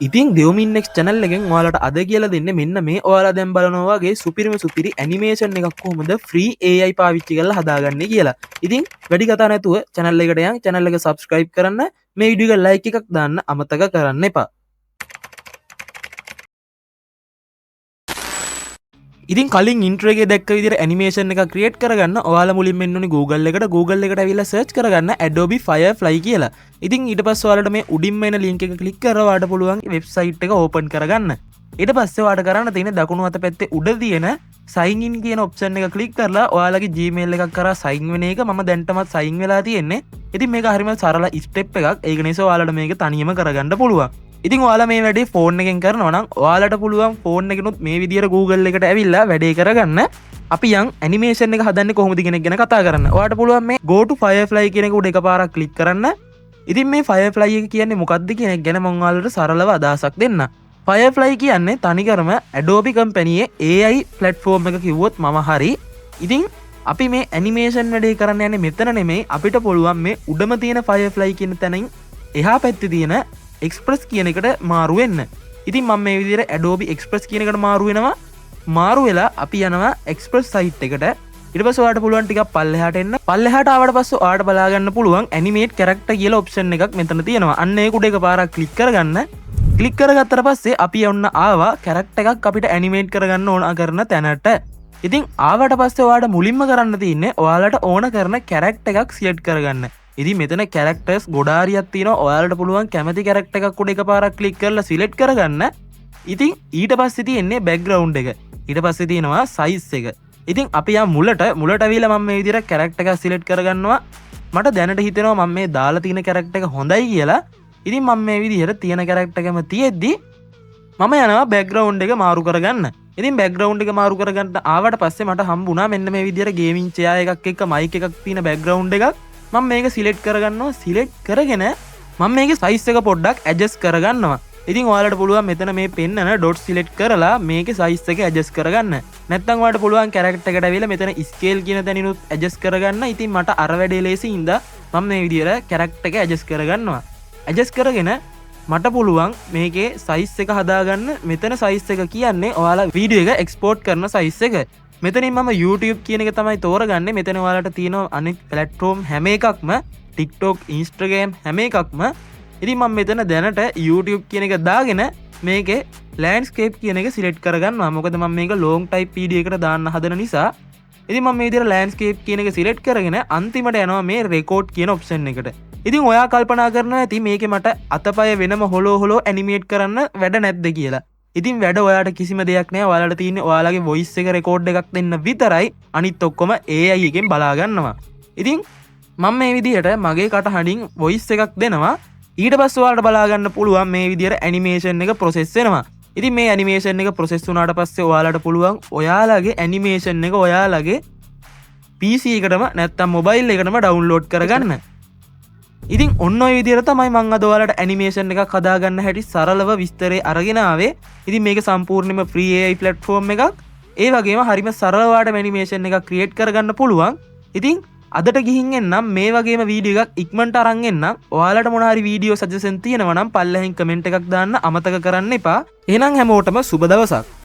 ඉතින් දෙවමින්නෙක් චැනල් එකෙන් ඔයාලට අද කියලා දෙන්න මෙන්න මේ ඔයාලා දැන් බලනවා වගේ සුපිරිම සුපිරි ඇනිමේෂන් එකක් කොහොමද ෆ්‍රී AI පාවිච්චි කරලා හදාගන්නේ කියලා. ඉතින් වැඩි කතා නැතුව channel එකට යන් channel එක subscribe කරන්න මේ වීඩියෝ එක like එකක් දාන්න අමතක කරන්න එපා. ඉතින් කලින් intro එකේ දැක්ක විදිහට animation එක create කරගන්න ඔයාලා මුලින්ම එන්න ඕනේ Google එකට. Google එකට ඇවිල්ලා search කරගන්න Adobe Firefly කියලා. ඉතින් ඊට පස්සේ ඔයාලට මේ උඩින්ම එන link එක click කරලා ඔයාලට පුළුවන් website එක open කරගන්න. ඊට පස්සේ ඔයාලට කරන්න තියෙන දකුණු අත පැත්තේ උඩ තියෙන sign in කියන option එක click කරලා ඔයාලගේ Gmail එකක් කරා sign වෙන එක මම දැන්ටමත් sign වෙලා තියෙන්නේ. ඉතින් මේක හරියම සරල step එකක්. ඒක නිසා ඔයාලට මේක තනියම කරගන්න පුළුවන්. ඉතින් ඔයාලා මේ වැඩේ ෆෝන් එකෙන් කරනවා නම් ඔයාලට පුළුවන් ෆෝන් එකනොත් මේ විදියට Google එකට ඇවිල්ලා වැඩේ කරගන්න. අපි යන් ඇනිමේෂන් එක හදන්නේ කොහොමද කියන එක ගැන කතා කරන්න. ඔයාලට පුළුවන් මේ go to Firefly කියන එක උඩ එකපාරක් ක්ලික් කරන්න. ඉතින් මේ Firefly එක කියන්නේ මොකක්ද කියන එක ගැන මම ඔයාලට සරලව අදහසක් දෙන්න. Firefly කියන්නේ තනිකරම Adobe company AI platform එක කිව්වොත් මම හරි. ඉතින් අපි මේ ඇනිමේෂන් වැඩේ කරන්න යන්නේ මෙතන නෙමෙයි. අපිට පුළුවන් මේ උඩම තියෙන Firefly කියන තැනින් එහා පැත්තේ තියෙන Express කියන එකට මාරු වෙන්න. ඉතින් මම මේ විදිහට Adobe Express කියන එකට මාරු වෙනවා. මාරු වෙලා අපි යනවා Express site එකට. ඊට පස්සේ ඔයාලට පුළුවන් ටිකක් පල්ලෙහාට එන්න. පල්ලෙහාට ආවට පස්සේ ඔයාලට බලා ගන්න පුළුවන් animate character කියලා option එකක් මෙතන තියෙනවා. අන්න ඒක උඩ එකපාරක් click කරගන්න. click කරගත්තට පස්සේ අපි ඔන්න ආවා character එකක් අපිට animate කරගන්න ඕන කරන තැනට. ඉතින් ආවට පස්සේ ඔයාලට මුලින්ම කරන්න තියෙන්නේ ඔයාලට ඕන කරන character එකක් select කරගන්න. ඉතින් මෙතන characters ගොඩාරියක් තියෙනවා. ඔයාලට පුළුවන් කැමති character එකක් උඩ එකපාරක් click කරලා select කරගන්න. ඉතින් ඊට පස්සේ තියෙන්නේ background එක. ඊට පස්සේ තියෙනවා size එක. ඉතින් අපි යම් මුලට ඇවිල්ලා මම මේ විදිහට character එකක් select කරගන්නවා. මට දැනට හිතෙනවා මම මේ දාලා තියෙන character එක හොඳයි කියලා. ඉතින් මම මේ විදිහට තියෙන character එකම තියෙද්දි මම යනවා background එක මාරු කරගන්න. ඉතින් background එක මාරු කරගන්න ආවට පස්සේ මට හම්බුණා මෙන්න මේ විදිහට gaming chair එකක් එක්ක mic එකක් තියෙන background එකක්. මම මේක සිලෙක්ට් කරගන්නවා. සිලෙක්ට් කරගෙන මම මේකේ size එක පොඩ්ඩක් adjust කරගන්නවා. ඉතින් ඔයාලට පුළුවන් මෙතන මේ පෙන්නන dot select කරලා මේකේ size එක adjust කරගන්න. නැත්නම් ඔයාලට පුළුවන් character එකට ඇවිල්ලා මෙතන scale කියන තැනිනුත් adjust කරගන්න. ඉතින් මට අර වැඩේ ලේසි හින්දා මම මේ විදිහට character එක adjust කරගන්නවා. adjust කරගෙන මට පුළුවන් මේකේ size එක හදාගන්න. මෙතන size එක කියන්නේ ඔයාලා වීඩියෝ එක export කරන size එක. මෙතනින් මම YouTube කියන එක තමයි තෝරගන්නේ. මෙතන ඔයාලට තියෙනවා අනෙක් platform හැම එකක්ම TikTok, Instagram හැම එකක්ම. ඉතින් මම මෙතන දැනට YouTube කියන එක දාගෙන මේකේ landscape කියන එක select කරගන්නවා. මොකද මම මේක long type video එකකට දාන්න හදන නිසා. ඉතින් මම මේ විදිහට landscape කියන එක select කරගෙන අන්තිමට යනවා මේ record කියන option එකට. ඉතින් ඔයා කල්පනා කරනවා ඇති මේකේ මට අතපය වෙනම හොලෝ animate කරන්න වැඩ නැද්ද කියලා. ඉතින් වැඩ ඔයාට කිසිම දෙයක් නෑ. ඔයාලට තියෙන්නේ ඔයාලගේ voice එක record එකක් දෙන්න විතරයි. අනිත් ඔක්කොම AI එකෙන් බලා ගන්නවා. ඉතින් මම මේ විදිහට මගේ කටහඬින් voice එකක් දෙනවා. ඊට පස්සේ ඔයාලට බලා ගන්න පුළුවන් මේ විදිහට animation එක process වෙනවා. ඉතින් මේ animation එක process වුණාට පස්සේ ඔයාලට පුළුවන් ඔයාලගේ animation එක ඔයාලගේ PC එකටම නැත්නම් mobile එකටම download කරගන්න. ඉතින් ඔන්න ඔය විදිහට තමයි මම අද ඔයාලට ඇනිමේෂන් එකක් හදාගන්න හැටි සරලව විස්තරේ අරගෙන ආවේ. ඉතින් මේක සම්පූර්ණයෙන්ම free AI platform එකක්. ඒ වගේම හරිම සරලව වාට ඇනිමේෂන් එකක් create කරගන්න පුළුවන්. ඉතින් අදට ගිහින් එන්නම් මේ වගේම වීඩියෝ එකක් ඉක්මනට අරන් එන්නම්. ඔයාලට මොන හරි වීඩියෝ සජෙෂන් තියෙනවා නම් පල්ලෙහින් කමෙන්ට් එකක් දාන්න අමතක කරන්න එපා. එහෙනම් හැමෝටම සුබ දවසක්.